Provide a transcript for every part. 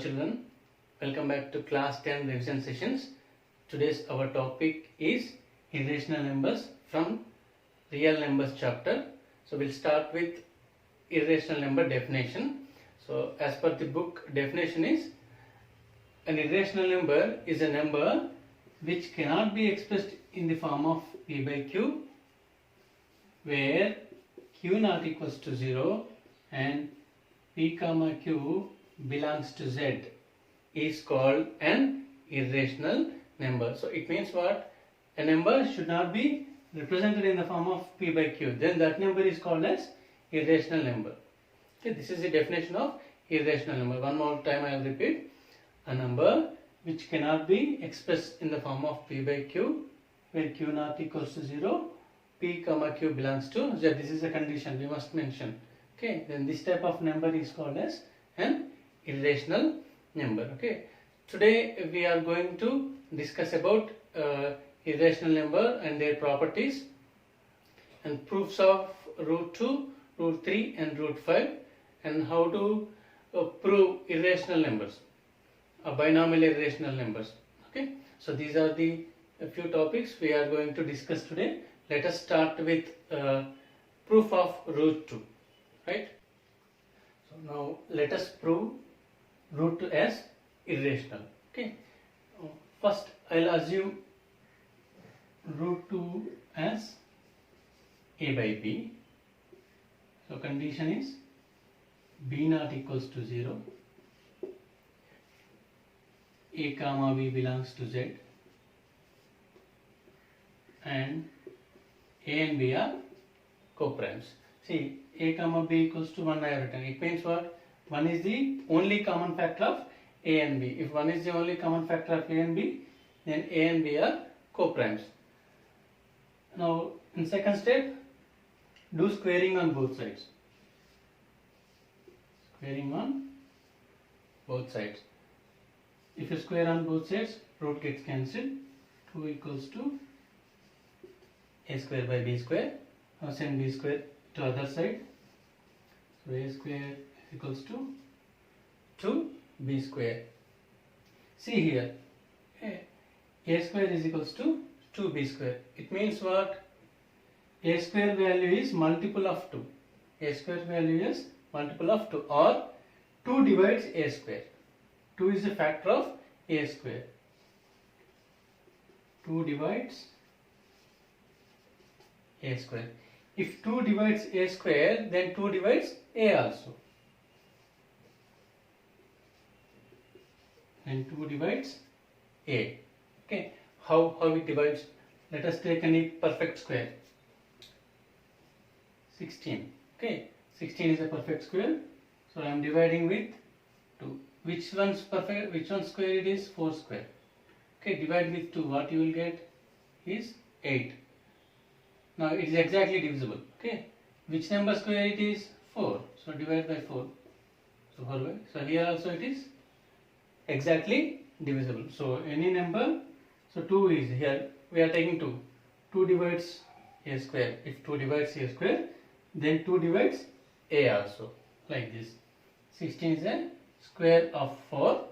children, welcome back to class 10 revision sessions. Today's our topic is irrational numbers from real numbers chapter. So we'll start with irrational number definition. So as per the book, definition is an irrational number is a number which cannot be expressed in the form of p by q, where q not equals to 0 and p comma q belongs to z is called an irrational number. So it means what? A number should not be represented in the form of p by q. Then that number is called as irrational number. Okay, this is the definition of irrational number. One more time I will repeat. A number which cannot be expressed in the form of p by q, where q not equals to 0, p comma q belongs to z. This is a condition we must mention. Okay, then this type of number is called as an irrational number. Okay, today we are going to discuss about irrational number and their properties and proofs of root 2, root 3 and root 5, and how to prove irrational numbers, binomial irrational numbers. Okay, so these are the few topics we are going to discuss today. Let us start with proof of root 2. Right? So now let us prove root 2 as irrational. Okay. First I'll assume root 2 as a by b. So condition is b not equals to 0, a comma b belongs to z, and a and b are coprimes. See, a comma b equals to 1 I have written. It means what? 1 is the only common factor of a and b. If 1 is the only common factor of a and b, then a and b are coprimes. Now, in second step, do squaring on both sides. Squaring on both sides. If you square on both sides, root gets cancelled. 2 equals to a square by b square. Now send b square to other side. So a square is equals to 2b square. See here, a square is equals to 2b square. It means what? A square value is multiple of 2. A square value is multiple of 2, or 2 divides a square. 2 is a factor of a square. 2 divides a square. If 2 divides a square, then 2 divides a also. And 2 divides a. Okay. How it divides? Let us take any perfect square. 16. Okay. 16 is a perfect square. So I am dividing with 2. Which one's perfect? Which one square it is? 4 square. Okay. Divide with 2. What you will get is 8. Now it is exactly divisible. Okay. Which number square it is? 4. So divide by 4. So 4 by. So here also it is exactly divisible. So any number. So 2 is here. We are taking 2. 2 divides a square. If 2 divides a square, then 2 divides a also. Like this. 16 is a square of 4.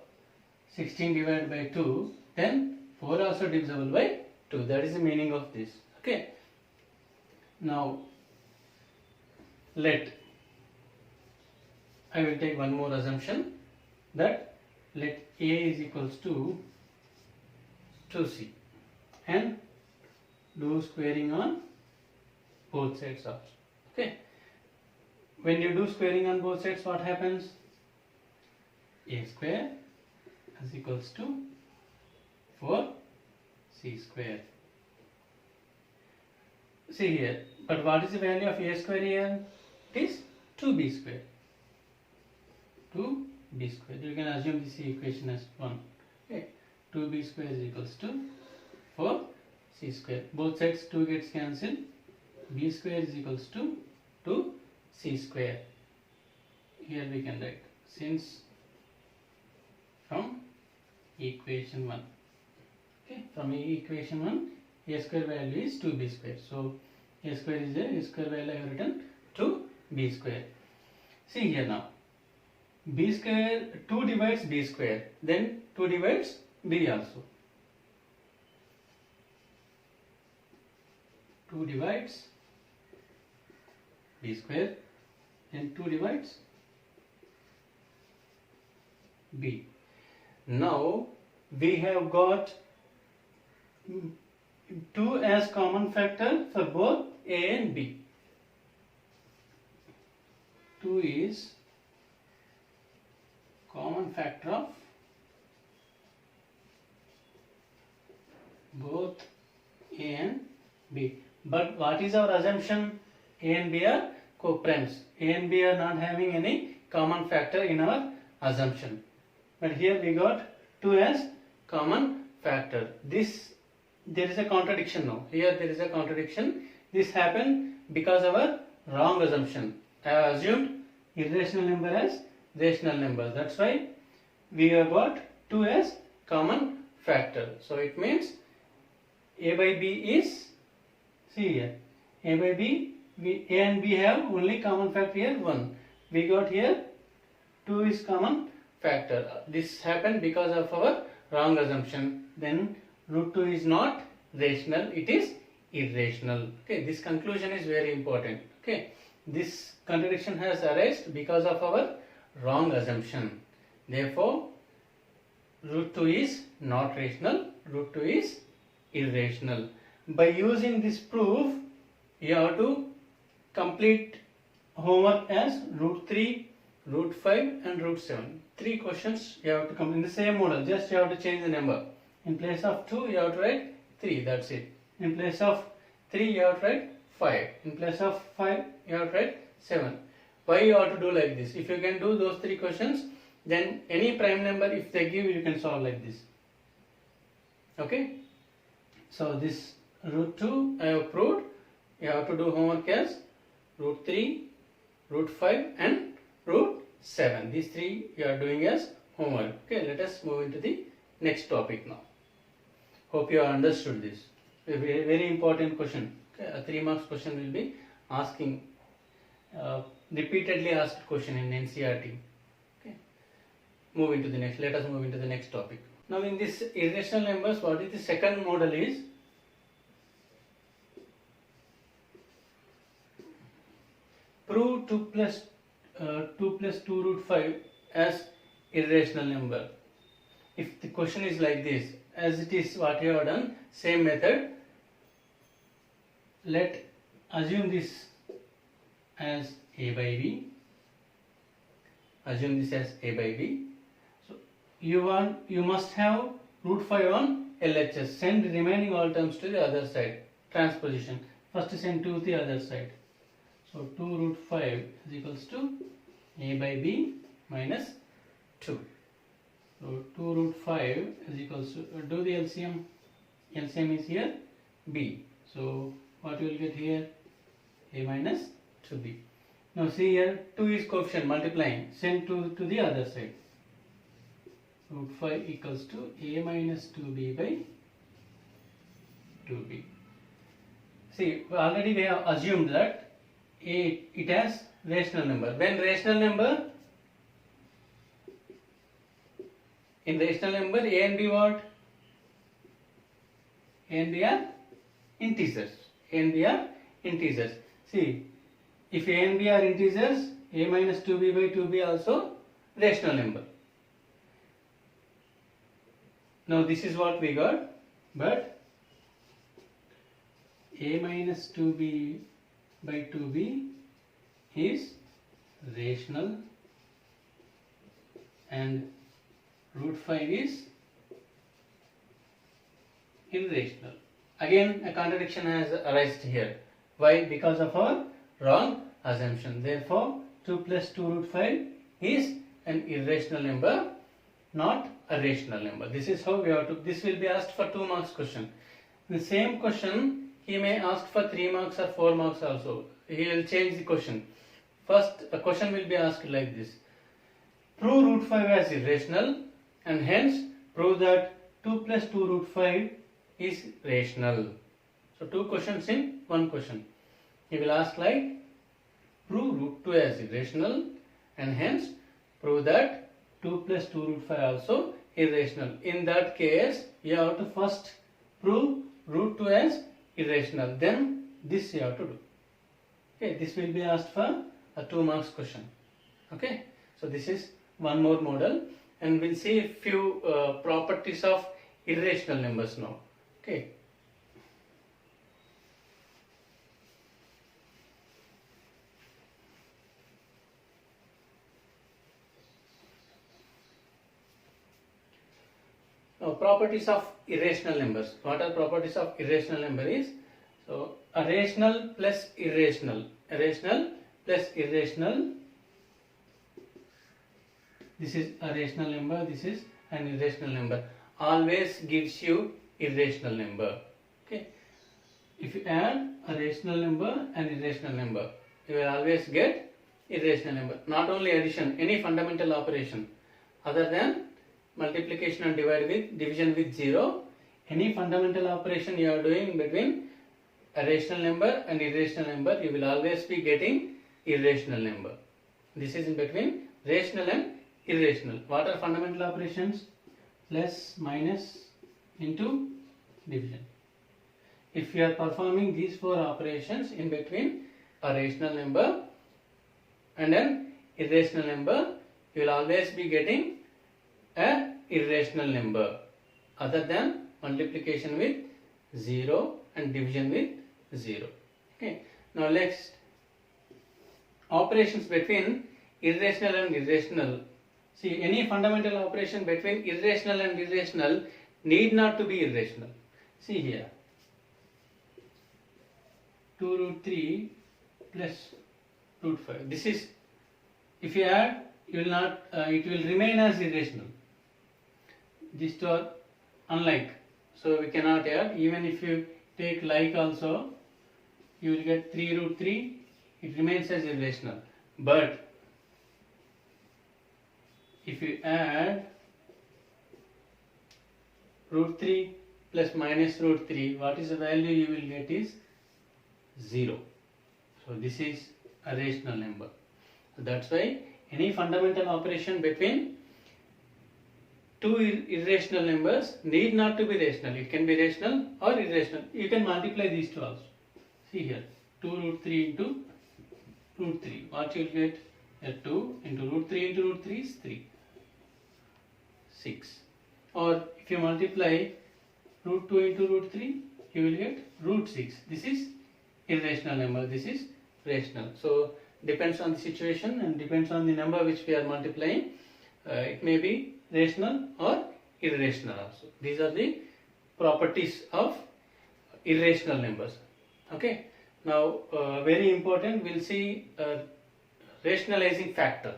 16 divided by 2. Then 4 also divisible by 2. That is the meaning of this. Okay. Now I will take one more assumption, that let a is equals to 2c and do squaring on both sides also. Okay. When you do squaring on both sides, what happens? A square is equals to 4c square. See here, but what is the value of a square here? It is 2b square. 2b square. You can assume this equation as 1. Okay. 2b square is equals to 4c square. Both sides 2 gets cancelled. B square is equals to 2c square. Here we can write, since from equation 1. Okay. From equation 1, a square value is 2b square. So a square is a square value I have written 2b square. See here now. b square, 2 divides b square, then 2 divides b also. 2 divides b square, then 2 divides b. Now we have got 2 as common factor for both a and b. 2 is common factor of both a and b. But what is our assumption? A and b are co-primes. A and b are not having any common factor in our assumption. But here we got 2 as common factor. There is a contradiction now. Here there is a contradiction. This happened because of our wrong assumption. I have assumed irrational number as rational number. That's why we have got 2 as common factor. So it means a by b is, see here, a by b, a and b have only common factor here 1. We got here 2 is common factor. This happened because of our wrong assumption. Then root 2 is not rational, it is irrational. Okay, this conclusion is very important. Okay, this contradiction has arisen because of our wrong assumption. Therefore, root 2 is not rational, root 2 is irrational. By using this proof, you have to complete homework as root 3, root 5 and root 7. 3 questions you have to complete in the same model, just you have to change the number. In place of 2, you have to write 3, that's it. In place of 3, you have to write 5. In place of 5, you have to write 7. Why you have to do like this? If you can do those 3 questions, then any prime number if they give, you can solve like this. Okay? So this root 2 I have proved. You have to do homework as root 3, root 5 and root 7. These 3 you are doing as homework. Okay, let us move into the next topic now. Hope you have understood this. A very, very important question. Okay, a 3 marks question will be asking repeatedly asked question in NCERT. Okay. Move into the next. Let us move into the next topic. Now in this irrational numbers, what is the second model is? Prove 2 plus 2 root 5 as irrational number. If the question is like this, as it is what you have done, same method. Let assume this as a by b. Assume this as a by b. So you must have root 5 on LHS. Send remaining all terms to the other side. Transposition. First send to the other side. So 2 root 5 is equals to a by b minus 2. So 2 root 5 is equals to, do the LCM. LCM is here b. So what you will get here? A minus 2b. Now see here 2 is coefficient multiplying. Send 2 to the other side. Root 5 equals to a minus 2b by 2b. See, already we have assumed that it has rational number. When rational number, in rational number a and b what? A and b are integers. A and b are integers. See, if a and b are integers, a minus 2b by 2b also rational number. Now this is what we got, but a minus 2b by 2b is rational and root 5 is irrational. Again a contradiction has arisen here. Why? Because of our wrong assumption. Therefore 2 plus 2 root 5 is an irrational number, not a rational number. This is how we have to, this will be asked for 2 marks question. The same question he may ask for 3 marks or 4 marks also. He will change the question. First a question will be asked like this. Prove root 5 as irrational and hence prove that 2 plus 2 root 5 is rational. So 2 questions in 1 question. He will ask like, prove root 2 as irrational and hence prove that 2 plus 2 root 5 also irrational. In that case, you have to first prove root 2 as irrational. Then this you have to do. Okay, this will be asked for a 2 marks question. Okay, so this is one more model, and we'll see a few properties of irrational numbers now. Okay. Now, properties of irrational numbers. What are properties of irrational number is, so a rational plus irrational, a rational plus irrational. This is a rational number, this is an irrational number. Always gives you irrational number. Okay. If you add a rational number and irrational number, you will always get irrational number. Not only addition, any fundamental operation other than multiplication and division with 0, any fundamental operation you are doing between a rational number and irrational number, you will always be getting irrational number. This is in between rational and irrational. What are fundamental operations? Plus, minus, into, division. If you are performing these 4 operations in between a rational number and an irrational number, you will always be getting a irrational number other than multiplication with 0 and division with 0. Okay. Now next, operations between irrational and irrational. See, any fundamental operation between irrational and irrational need not to be irrational. See here, 2 root 3 plus root 5. This is, if you add, you will not, it will remain as irrational. These two are unlike, so we cannot add. Even if you take like also, you will get 3 root 3, it remains as irrational. But if you add root 3 plus minus root 3, what is the value you will get is 0. So this is a rational number. So that's why any fundamental operation between two irrational numbers need not to be rational. It can be rational or irrational. You can multiply these two also. See here, 2 root 3 into root 3. What you will get? 2 into root 3 into root 3 is 3. 6. Or if you multiply root 2 into root 3, you will get root 6. This is irrational number, this is rational. So depends on the situation and depends on the number which we are multiplying. It may be rational or irrational also. These are the properties of irrational numbers. Okay. Now very important, we'll see rationalizing factor.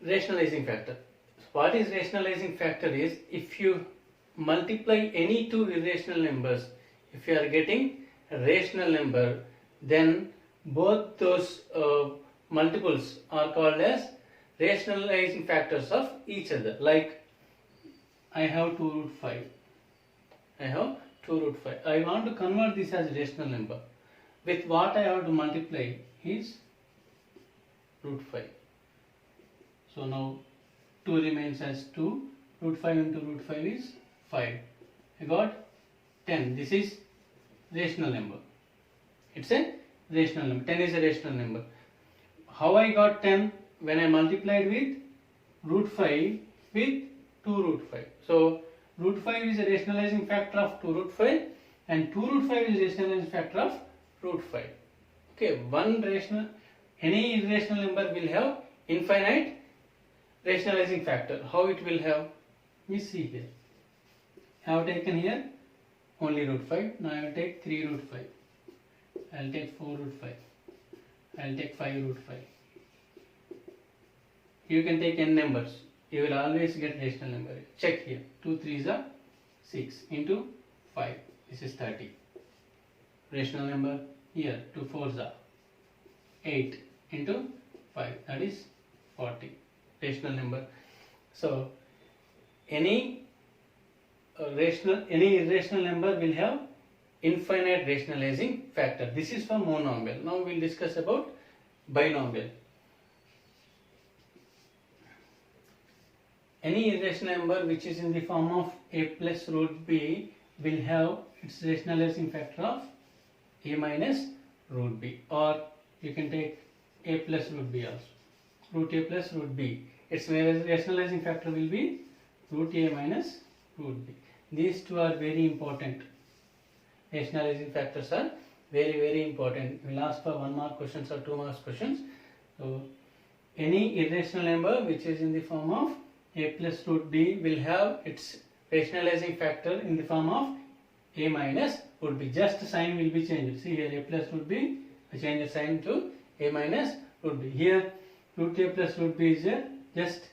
Rationalizing factor. What is rationalizing factor is, if you multiply any two irrational numbers, if you are getting a rational number, then both those multiples are called as rationalizing factors of each other. Like I have 2 root 5. I have 2 root 5. I want to convert this as a rational number. With what I have to multiply is root 5. So now 2 remains as 2, root 5 into root 5 is 5. I got 10. This is rational number. It's a rational number. 10 is a rational number. How I got 10? When I multiplied with root 5 with 2 root 5. So root 5 is a rationalizing factor of 2 root 5 and 2 root 5 is a rationalizing factor of root 5. Okay, one rational, any irrational number will have infinite rationalizing factor. How it will have? We see here. I have taken here only root 5. Now I will take 3 root 5. I will take 4 root 5. I will take 5 root 5. You can take n numbers. You will always get rational number. Check here. 2 3s are 6 into 5. This is 30. Rational number here. 2 4s are 8 into 5, that is 40, rational number. So any irrational number will have infinite rationalizing factor. This is for monomial. Now we will discuss about binomial. Any irrational number which is in the form of a plus root b will have its rationalizing factor of a minus root b, or you can take a plus root b also, root a plus root b. Its rationalizing factor will be root a minus root b. These two are very important. Rationalizing factors are very important. We will ask for 1 mark questions or 2 mark questions. So any irrational number which is in the form of a plus root b will have its rationalizing factor in the form of a minus root b. Just sign will be changed. See here, a plus root b, I change the sign to a minus root b. Here root a plus root b is here, just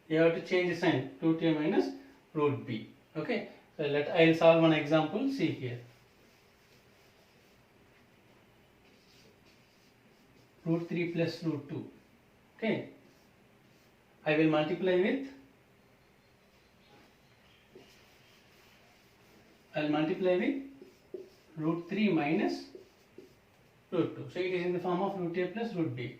you have to change the sign, root a minus root b. Okay, so I will solve one example. See here, root 3 plus root 2. Okay, I will multiply with, root 3 minus root 2. So it is in the form of root a plus root b.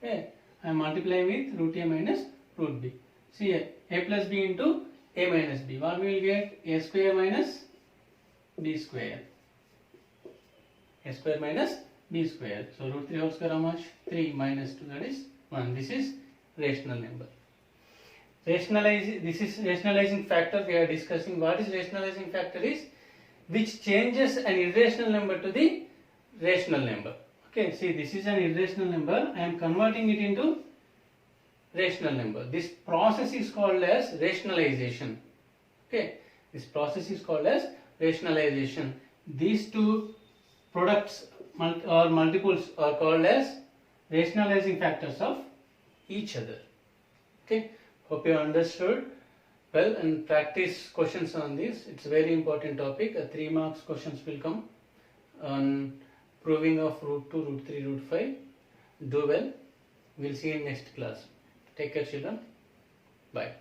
Okay, I am multiplying with root a minus root b. See here, a plus b into a minus b. What we will get? A square minus b square. A square minus b square. So root 3 whole square how much? 3 minus 2, that is 1. This is rational number. This is rationalizing factor we are discussing. What is rationalizing factor is which changes an irrational number to the rational number. Okay, see, this is an irrational number. I am converting it into rational number. This process is called as rationalization. Okay, this process is called as rationalization. These two products or multiples are called as rationalizing factors of each other. Okay, hope you understood well, and practice questions on this. It's a very important topic. 3 marks questions will come on proving of root 2, root 3, root 5. Do well. We'll see you in next class. Take care, children. Bye.